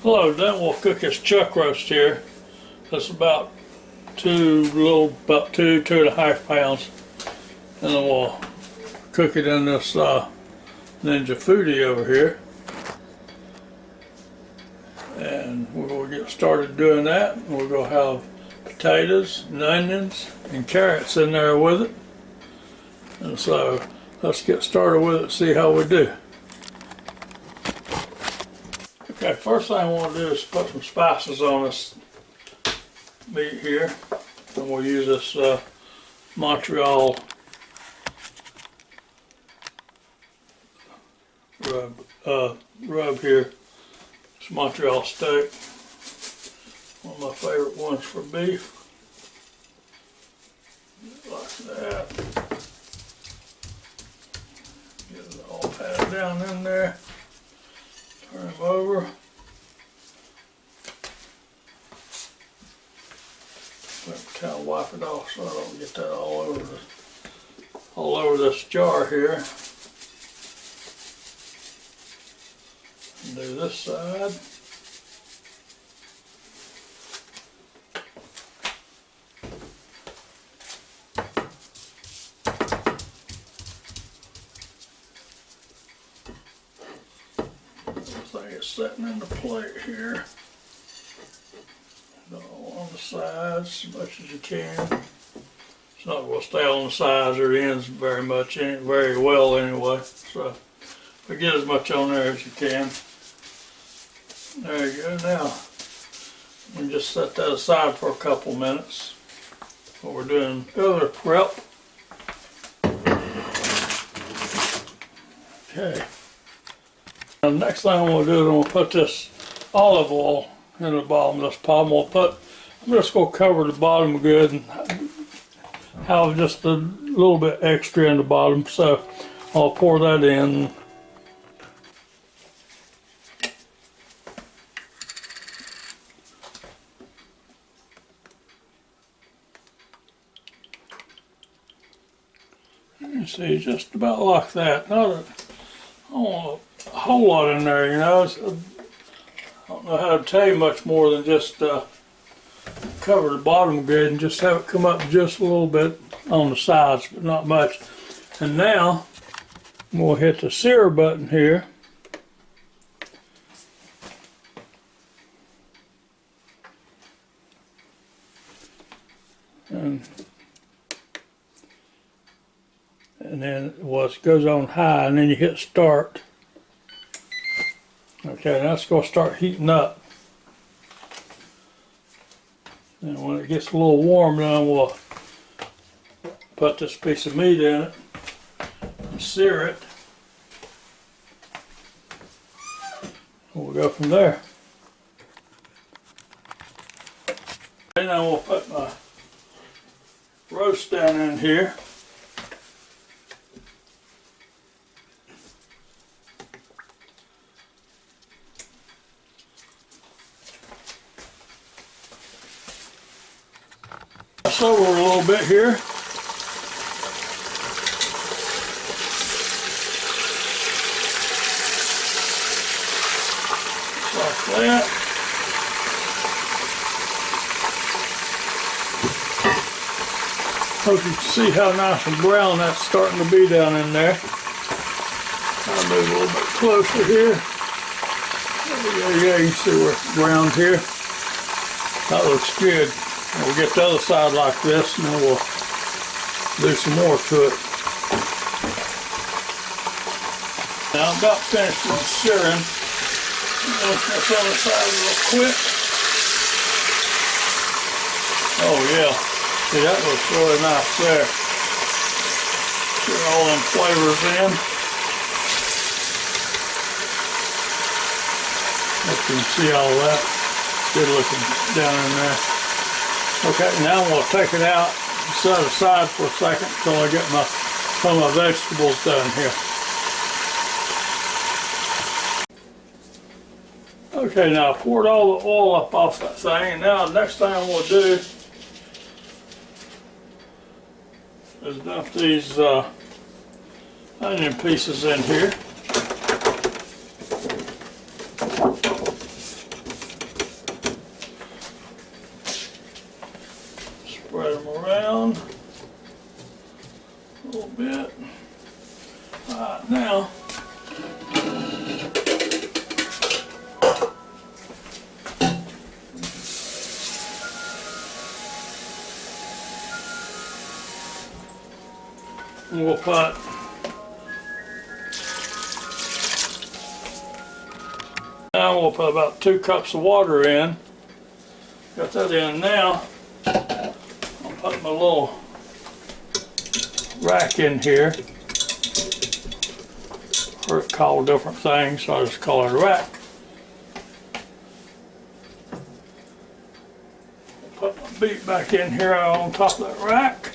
Hello, then we'll cook this chuck roast here. That's about two and a half pounds. And then we'll cook it in this Ninja FOODi over here. And we're going to get started doing that. We're going to have potatoes and onions and carrots in there with it. And so let's get started with it and see how we do. Okay, first thing I want to do is put some spices on this meat here. And we'll use this Montreal rub here. It's Montreal steak. One of my favorite ones for beef. Like that. Get it all patted down in there. Turn them over. Kind of wipe it off so I don't get that all over this jar here. And do this side. Everything is setting into plate here. All on the sides as much as you can. It's not going to stay on the sides or the ends very well anyway. So get as much on there as you can. There you go. Now and just set that aside for a couple minutes while we're doing other prep. Okay. Now the next thing I'm going to do is I'm going to put this olive oil in the bottom of this pot. I'm just going to cover the bottom good and have just a little bit extra in the bottom. So I'll pour that in. You see, just about like that. I don't want a whole lot in there, you know. I don't know how to tell you much more than just cover the bottom good and just have it come up just a little bit on the sides, but not much. And now we'll hit the sear button here. And then it goes on high, and then you hit start. Okay, that's going to start heating up. And when it gets a little warm, then we'll put this piece of meat in it and sear it. And we'll go from there. And then we'll put my roast down in here. Over a little bit here. Like that. Hope you can see how nice and brown that's starting to be down in there. I'll move a little bit closer here. Yeah, you can see where it's browned here. That looks good. And we'll get the other side like this, and then we'll do some more to it. Now I'm about finished with the searing. Look at this other side real quick. Oh yeah, see that looks really nice there. Get all them flavors in. You can see all that. Good looking down in there. Okay, now we'll take it out and set it aside for a second until I get some of my vegetables done here. Okay, now I poured all the oil up off that thing, and now the next thing I'm going to do is dump these onion pieces in here. And we'll put about 2 cups of water in. Got that in now. I'll put my little rack in here. Heard it called different things, so I just call it a rack. Put my beet back in here on top of that rack.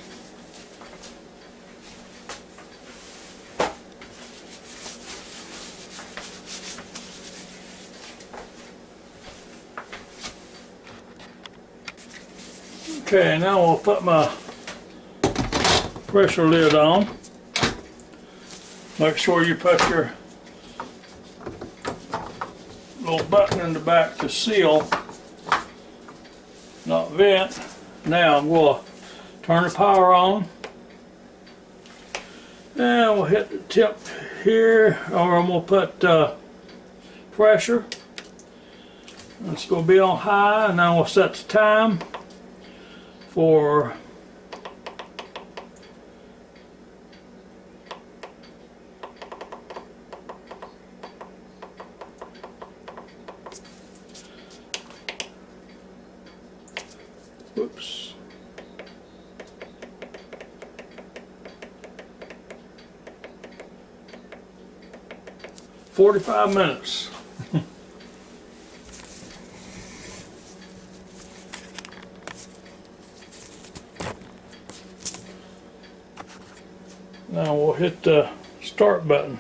Okay, now we'll put my pressure lid on. Make sure you put your little button in the back to seal, not vent. Now we'll turn the power on. And we'll hit the tip here, or I'm going to put pressure. It's going to be on high, and now we'll set the time for 45 minutes. Now we'll hit the start button.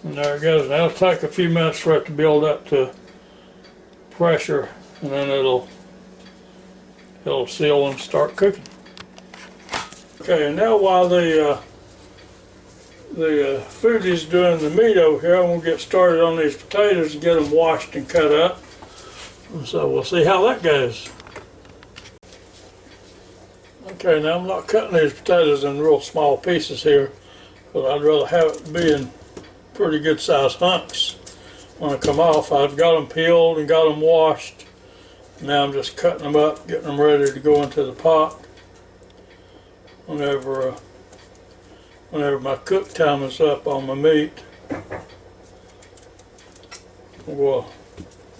And there it goes. That'll take a few minutes for it to build up to pressure, and then it'll seal and start cooking. Okay, and now while the FOOdi's doing the meat over here, I'm going to get started on these potatoes and get them washed and cut up. And so we'll see how that goes. Okay, now I'm not cutting these potatoes in real small pieces here, but I'd rather have it be in pretty good sized hunks. When I come off, I've got them peeled and got them washed. Now I'm just cutting them up, getting them ready to go into the pot. Whenever my cook time is up on my meat, we'll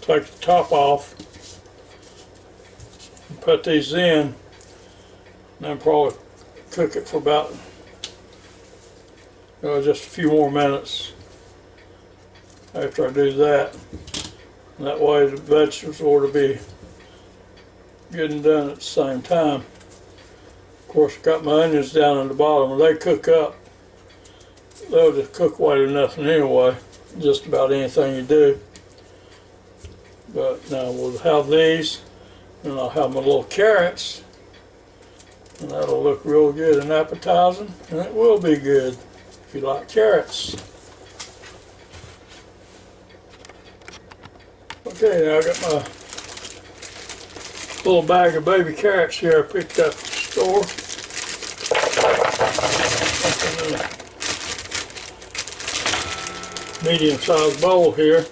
take the top off and put these in, and then probably cook it for about just a few more minutes after I do that. And that way the vegetables ought to be getting done at the same time. Of course, I've got my onions down in the bottom. When they cook up, they'll just cook white or nothing anyway, just about anything you do. But now we'll have these, and I'll have my little carrots, and that'll look real good and appetizing, and it will be good if you like carrots. Okay, now I got my little bag of baby carrots here I picked up at the store. Medium-sized bowl here.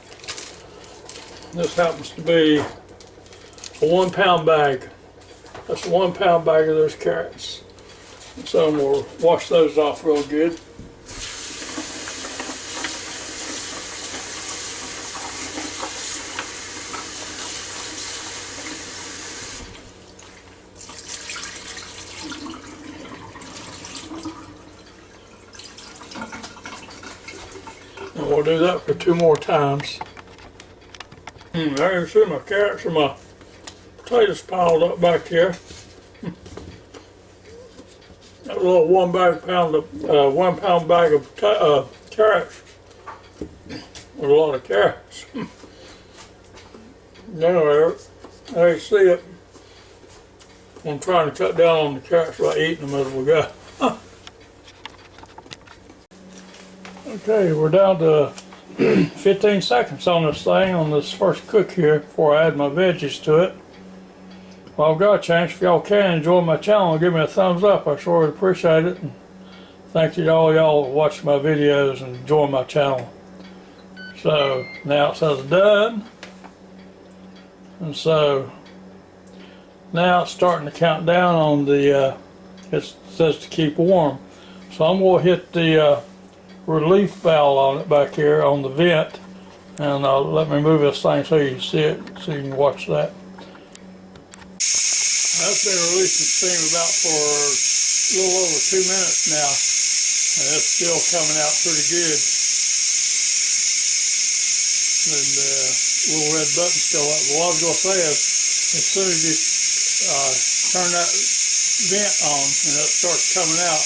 This happens to be a 1 pound bag. That's a 1 pound bag of those carrots. So I'm going to wash those off real good. And we'll do that for 2 more times. There you see my carrots and my potatoes piled up back here. That little 1 pound bag of carrots with a lot of carrots. Anyway, there you see it. I'm trying to cut down on the carrots by eating them as we go. Okay, we're down to 15 seconds on this thing, on this first cook here, before I add my veggies to it. Well, I've got a chance, if y'all can enjoy my channel and give me a thumbs up, I sure would appreciate it. And thank you to all y'all who watch my videos and enjoy my channel. So now it says done, and so now it's starting to count down on the It says to keep warm. So I'm going to hit the relief valve on it back here on the vent, and let me move this thing so you can see it, so you can watch that. That's been releasing steam about for a little over 2 minutes now, and it's still coming out pretty good. And the little red button's still up. What I was going to say is, as soon as you turn that vent on and it starts coming out,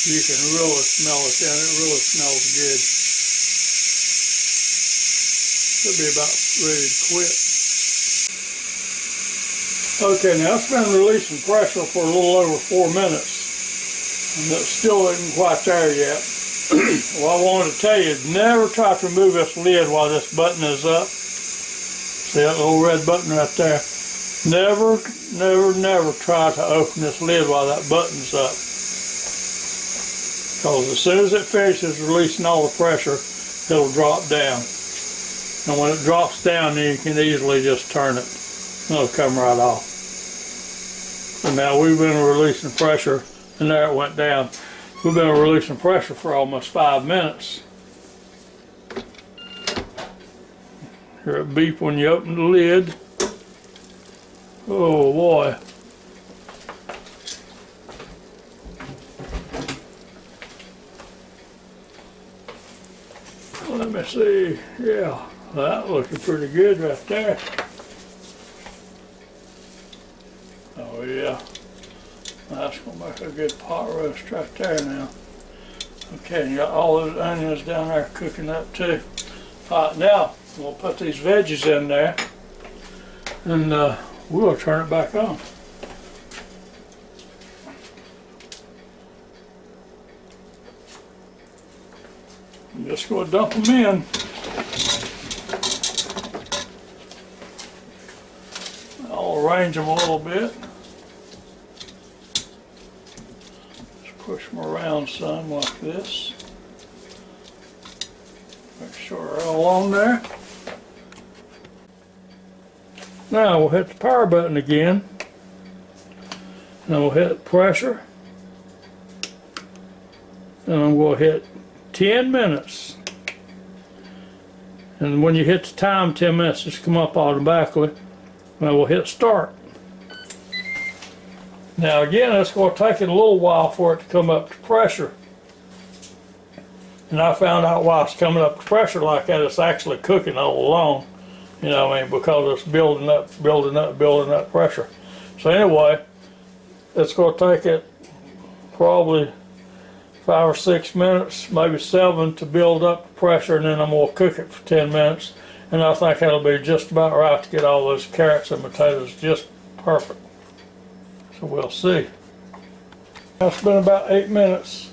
you can really smell it, and it really smells good. Should be about ready to quit. Okay, now it's been releasing pressure for a little over 4 minutes, and it still isn't quite there yet. What I wanted to tell you is never try to remove this lid while this button is up. See that little red button right there? Never, never, never try to open this lid while that button's up. Because as soon as it finishes releasing all the pressure, it'll drop down. And when it drops down, then you can easily just turn it. It'll come right off. And now we've been releasing pressure, and there it went down. We've been releasing pressure for almost 5 minutes. Hear it beep when you open the lid. Oh boy. Let me see. Yeah, that looking pretty good right there. Oh yeah. That's going to make a good pot roast right there now. Okay, you got all those onions down there cooking up too. Alright, now we'll put these veggies in there, and we'll turn it back on. I'm just going to dump them in. I'll arrange them a little bit. Push them around some like this. Make sure they're all on there. Now we'll hit the power button again. Then we'll hit pressure. And I'm going to hit 10 minutes. And when you hit the time, 10 minutes just come up automatically. Now we'll hit start. Now again, it's going to take it a little while for it to come up to pressure. And I found out why it's coming up to pressure like that. It's actually cooking all along. You know what I mean? Because it's building up pressure. So anyway, it's going to take it probably 5 or 6 minutes, maybe 7, to build up the pressure, and then I'm going to cook it for 10 minutes. And I think that'll be just about right to get all those carrots and potatoes just perfect. So we'll see. It's been about 8 minutes,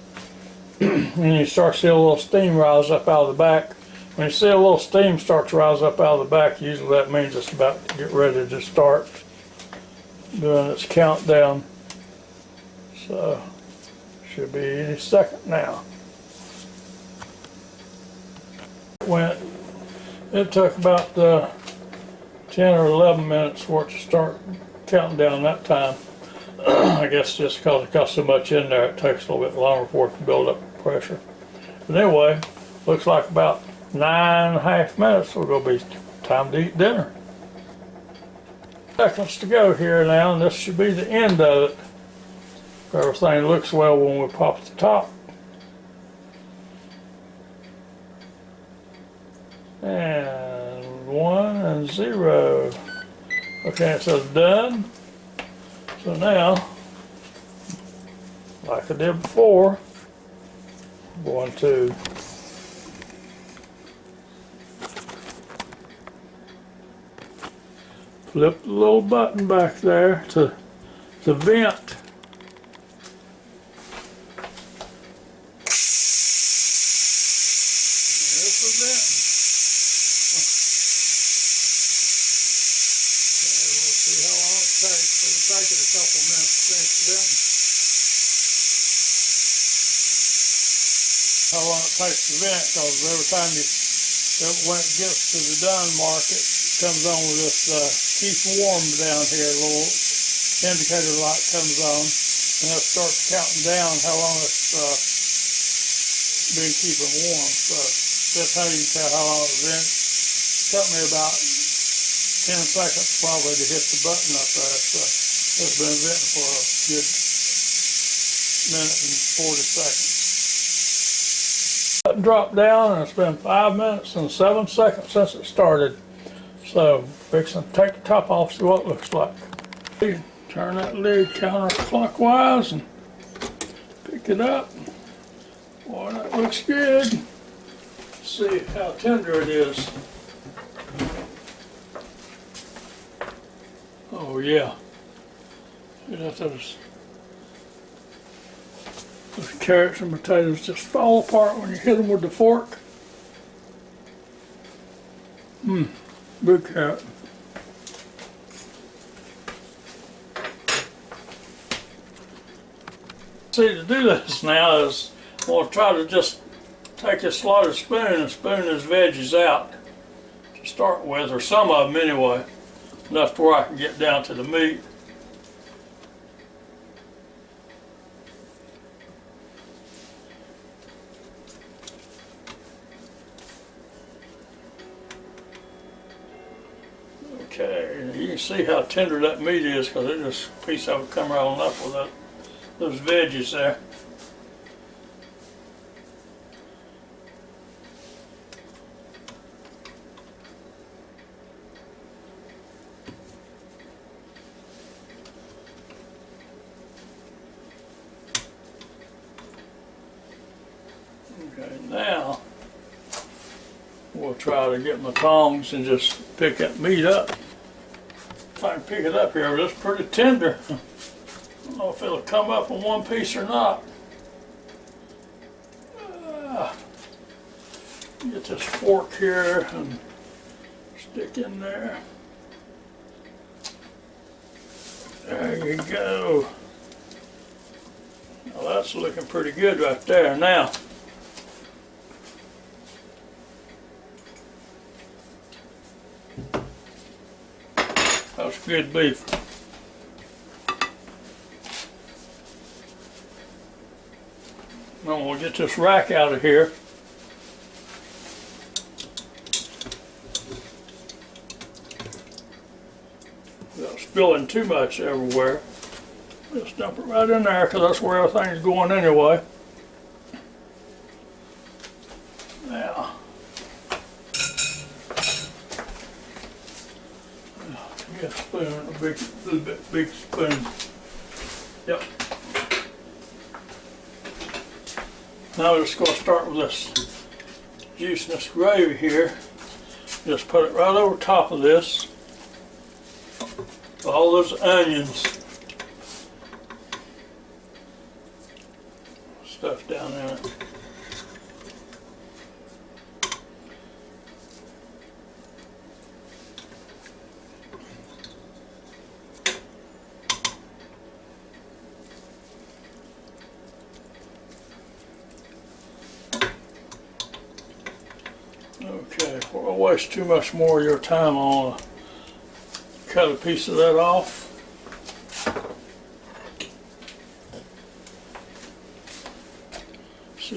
and you start to see a little steam rise up out of the back. When you see a little steam start to rise up out of the back, usually that means it's about to get ready to start doing its countdown. So, should be any second now. It took about 10 or 11 minutes for it to start counting down that time. I guess just because it got so much in there, it takes a little bit longer for it to build up pressure. But anyway, looks like about 9.5 minutes we're going to be time to eat dinner. Seconds to go here now, and this should be the end of it. If everything looks well when we pop the top. And 1 and 0. Okay, it says done. So now, like I did before, I'm going to flip the little button back there to vent. There's the vent. Okay, we'll see how long it takes. It'll take it a couple minutes to finish the venting. How long it takes to vent, because every time when it gets to the done mark, it comes on with this keep warm down here, a little indicator light comes on, and that starts counting down how long it's been keeping warm. So that's how you can tell how long it's been. It took me about 10 seconds probably to hit the button up there. So it's been venting for a good minute and 40 seconds. Button dropped down, and it's been 5 minutes and 7 seconds since it started. So fixing to take the top off, see what it looks like. Turn that lid counterclockwise and pick it up. Boy, that looks good. Let's see how tender it is. Oh yeah. See that those carrots and potatoes just fall apart when you hit them with the fork. Big carrot. See, to do this now is I'm going to try to just take a slotted spoon and spoon his veggies out to start with, or some of them anyway, enough to where I can get down to the meat. Okay, you can see how tender that meat is because it just a piece of it come right on up with that, those veggies there. Okay, now we'll try to get my tongs and just pick that meat up. If I can pick it up here, but it's pretty tender. I don't know if it'll come up in one piece or not. Get this fork here and stick in there. There you go. Now that's looking pretty good right there. Now, that's good beef. Now we'll get this rack out of here. Without spilling too much everywhere. Just dump it right in there because that's where everything's going anyway. Now, get a spoon, a big spoon. Yep. Now we're just going to start with this juiciness gravy here. Just put it right over top of this. All those onions. Stuff down in it. Okay, before I waste too much more of your time, I want to cut a piece of that off.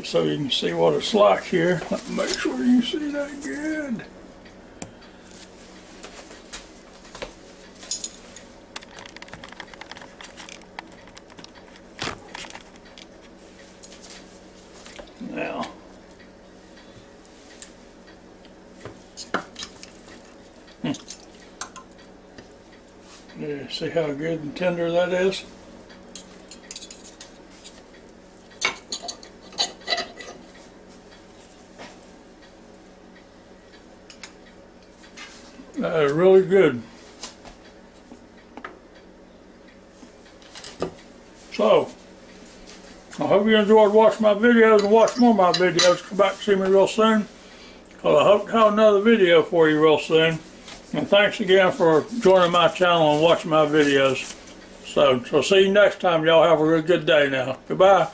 So you can see what it's like here. Make sure you see that good. Now, yeah, see how good and tender that is? That is really good. So, I hope you enjoyed watching my videos and watch more of my videos. Come back and see me real soon. Well, I hope to have another video for you real soon. And thanks again for joining my channel and watching my videos. So see you next time. Y'all have a real good day now. Goodbye.